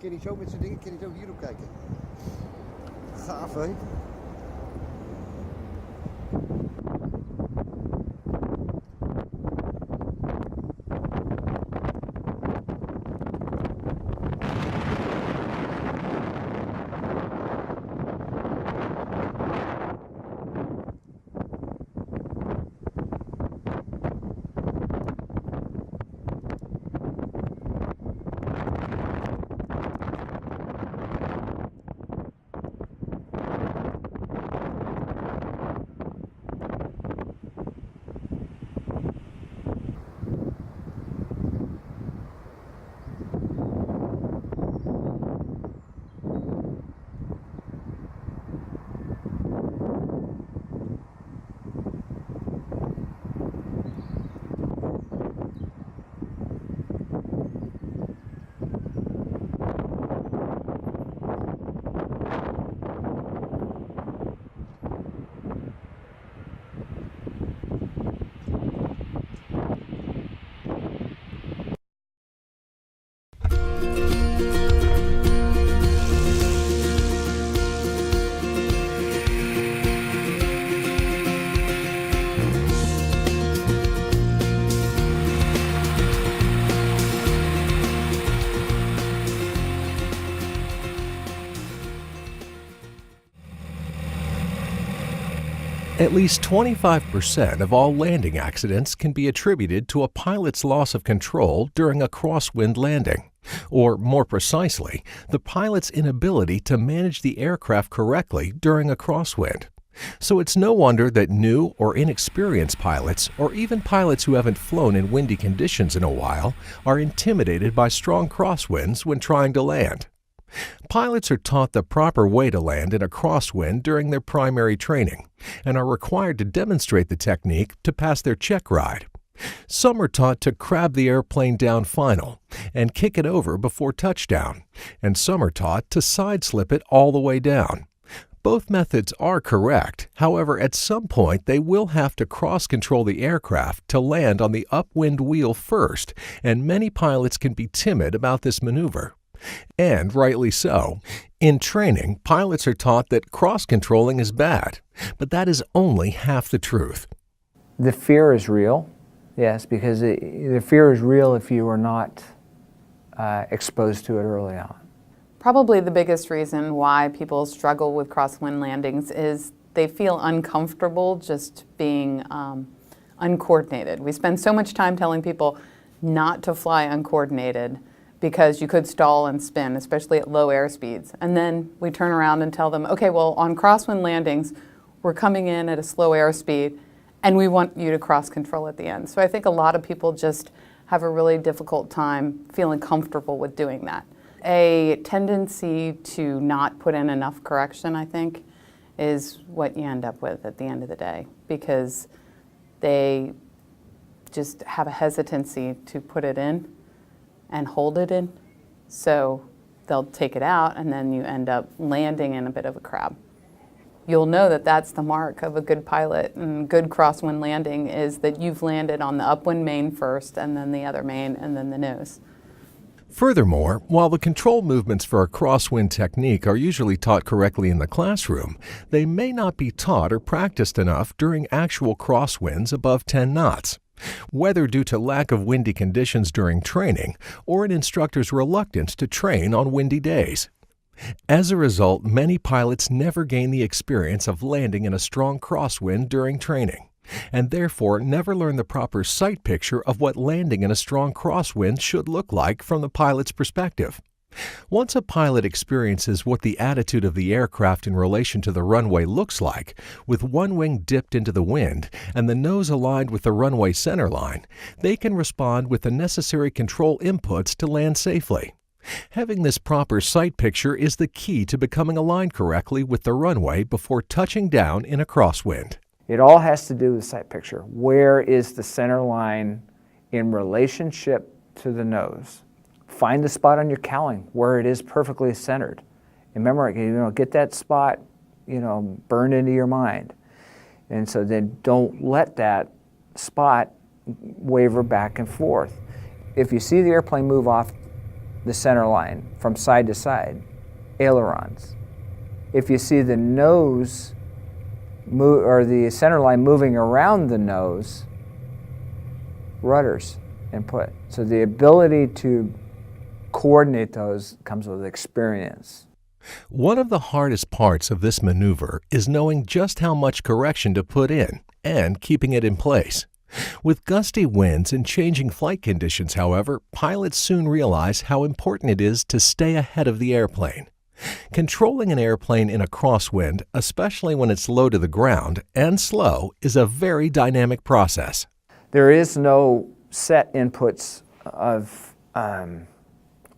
kun je zo met zo'n ding, kun je zo hierop kijken. Gaaf, hè? At least 25% of all landing accidents can be attributed to a pilot's loss of control during a crosswind landing, or more precisely, the pilot's inability to manage the aircraft correctly during a crosswind. So it's no wonder that new or inexperienced pilots, or even pilots who haven't flown in windy conditions in a while, are intimidated by strong crosswinds when trying to land. Pilots are taught the proper way to land in a crosswind during their primary training and are required to demonstrate the technique to pass their check ride. Some are taught to crab the airplane down final and kick it over before touchdown, and some are taught to side slip it all the way down. Both methods are correct, however, at some point they will have to cross-control the aircraft to land on the upwind wheel first, and many pilots can be timid about this maneuver. And rightly so. In training, pilots are taught that cross-controlling is bad, but that is only half the truth. The fear is real, yes, because the fear is real if you are not exposed to it early on. Probably the biggest reason why people struggle with crosswind landings is they feel uncomfortable just being uncoordinated. We spend so much time telling people not to fly uncoordinated because you could stall and spin, especially at low air speeds. And then we turn around and tell them, okay, well, on crosswind landings, we're coming in at a slow airspeed, and we want you to cross control at the end. So I think a lot of people just have a really difficult time feeling comfortable with doing that. A tendency to not put in enough correction, I think, is what you end up with at the end of the day, because they just have a hesitancy to put it in and hold it in. So they'll take it out, and then you end up landing in a bit of a crab. You'll know that that's the mark of a good pilot and good crosswind landing is that you've landed on the upwind main first, and then the other main, and then the nose. Furthermore, while the control movements for a crosswind technique are usually taught correctly in the classroom, they may not be taught or practiced enough during actual crosswinds above 10 knots. Whether due to lack of windy conditions during training or an instructor's reluctance to train on windy days. As a result, many pilots never gain the experience of landing in a strong crosswind during training, and therefore never learn the proper sight picture of what landing in a strong crosswind should look like from the pilot's perspective. Once a pilot experiences what the attitude of the aircraft in relation to the runway looks like, with one wing dipped into the wind and the nose aligned with the runway centerline, they can respond with the necessary control inputs to land safely. Having this proper sight picture is the key to becoming aligned correctly with the runway before touching down in a crosswind. It all has to do with sight picture. Where is the center line in relationship to the nose? Find the spot on your cowling where it is perfectly centered. And remember, get that spot, burned into your mind. And so then don't let that spot waver back and forth. If you see the airplane move off the center line from side to side, ailerons. If you see the nose or the center line moving around the nose, rudders input. So the ability to coordinate those comes with experience. One of the hardest parts of this maneuver is knowing just how much correction to put in and keeping it in place. With gusty winds and changing flight conditions, however, pilots soon realize how important it is to stay ahead of the airplane. Controlling an airplane in a crosswind, especially when it's low to the ground and slow, is a very dynamic process. There is no set inputs of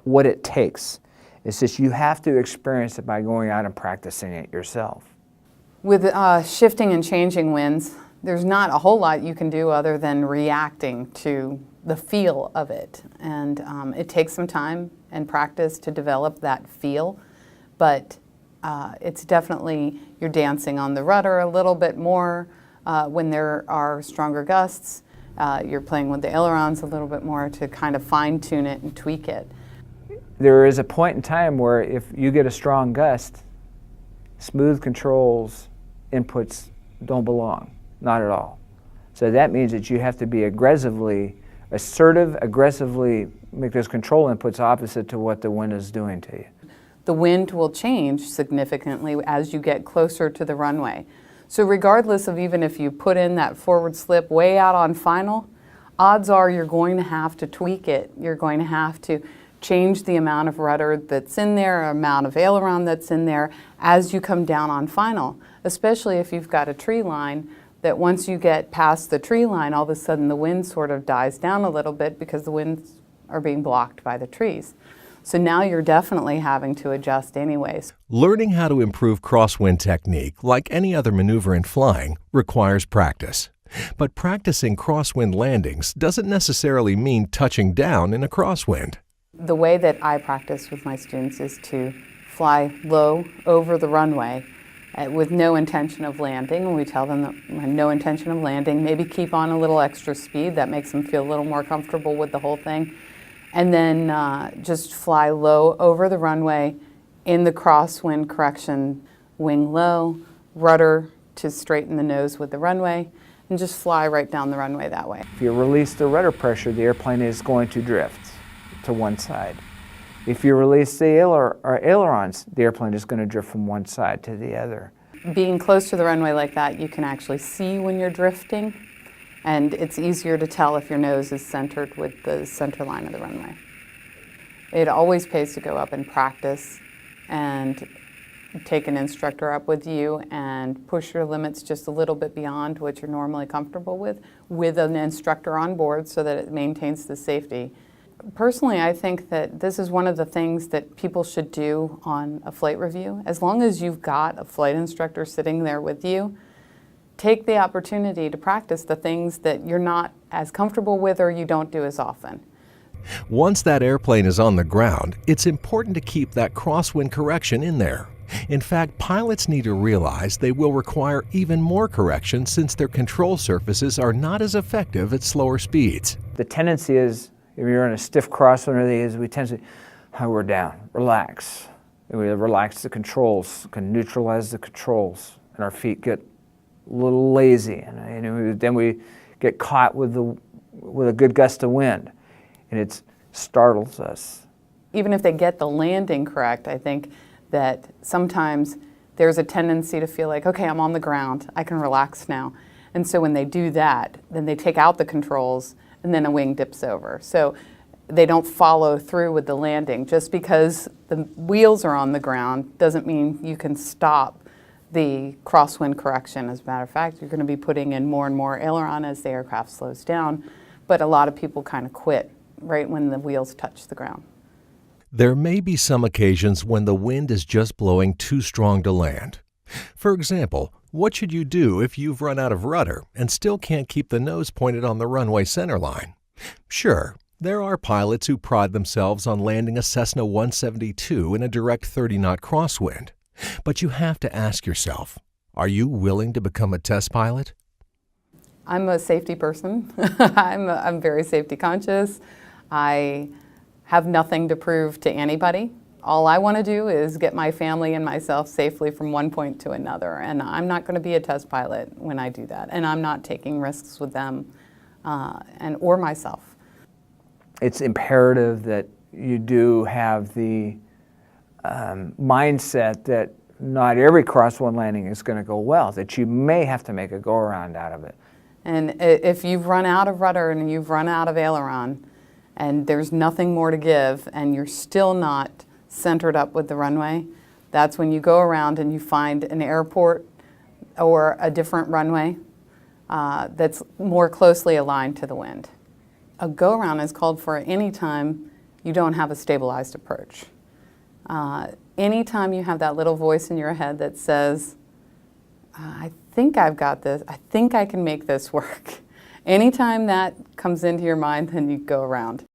what it takes. It's just you have to experience it by going out and practicing it yourself. With shifting and changing winds, there's not a whole lot you can do other than reacting to the feel of it. And it takes some time and practice to develop that feel, but it's definitely, you're dancing on the rudder a little bit more when there are stronger gusts. You're playing with the ailerons a little bit more to kind of fine-tune it and tweak it. There is a point in time where if you get a strong gust, smooth controls inputs don't belong, not at all. So that means that you have to be aggressively make those control inputs opposite to what the wind is doing to you. The wind will change significantly as you get closer to the runway. So regardless of even if you put in that forward slip way out on final, odds are you're going to have to tweak it. You're going to have to change the amount of rudder that's in there, or amount of aileron that's in there as you come down on final, especially if you've got a tree line that once you get past the tree line, all of a sudden the wind sort of dies down a little bit because the winds are being blocked by the trees. So now you're definitely having to adjust anyways. Learning how to improve crosswind technique, like any other maneuver in flying, requires practice. But practicing crosswind landings doesn't necessarily mean touching down in a crosswind. The way that I practice with my students is to fly low over the runway with no intention of landing. And we tell them that no intention of landing, maybe keep on a little extra speed. That makes them feel a little more comfortable with the whole thing. And then just fly low over the runway in the crosswind correction, wing low, rudder to straighten the nose with the runway, and just fly right down the runway that way. If you release the rudder pressure, the airplane is going to drift to one side. If you release the ailerons, the airplane is going to drift from one side to the other. Being close to the runway like that, you can actually see when you're drifting, and it's easier to tell if your nose is centered with the center line of the runway. It always pays to go up and practice and take an instructor up with you and push your limits just a little bit beyond what you're normally comfortable with an instructor on board so that it maintains the safety. Personally, I think that this is one of the things that people should do on a flight review. As long as you've got a flight instructor sitting there with you, take the opportunity to practice the things that you're not as comfortable with or you don't do as often. Once that airplane is on the ground, it's important to keep that crosswind correction in there. In fact, pilots need to realize they will require even more correction since their control surfaces are not as effective at slower speeds. The tendency is, if you're in a stiff crosswind, we tend to, we're down, relax. And we relax the controls, can neutralize the controls, and our feet get a little lazy. And then we get caught with a good gust of wind, and it startles us. Even if they get the landing correct, I think that sometimes there's a tendency to feel like, okay, I'm on the ground, I can relax now. And so when they do that, then they take out the controls and then a wing dips over. So they don't follow through with the landing. Just because the wheels are on the ground doesn't mean you can stop the crosswind correction. As a matter of fact, you're going to be putting in more and more aileron as the aircraft slows down. But a lot of people kind of quit right when the wheels touch the ground. There may be some occasions when the wind is just blowing too strong to land. For example, what should you do if you've run out of rudder and still can't keep the nose pointed on the runway center line? Sure, there are pilots who pride themselves on landing a Cessna 172 in a direct 30-knot crosswind. But you have to ask yourself, are you willing to become a test pilot? I'm a safety person. I'm very safety conscious. I have nothing to prove to anybody. All I want to do is get my family and myself safely from one point to another, and I'm not going to be a test pilot when I do that, and I'm not taking risks with them or myself. It's imperative that you do have the mindset that not every crosswind landing is going to go well, that you may have to make a go-around out of it. And if you've run out of rudder and you've run out of aileron and there's nothing more to give and you're still not centered up with the runway, that's when you go around and you find an airport or a different runway that's more closely aligned to the wind. A go-around is called for any time you don't have a stabilized approach. Anytime you have that little voice in your head that says, I think I've got this, I think I can make this work. Anytime that comes into your mind, then you go around.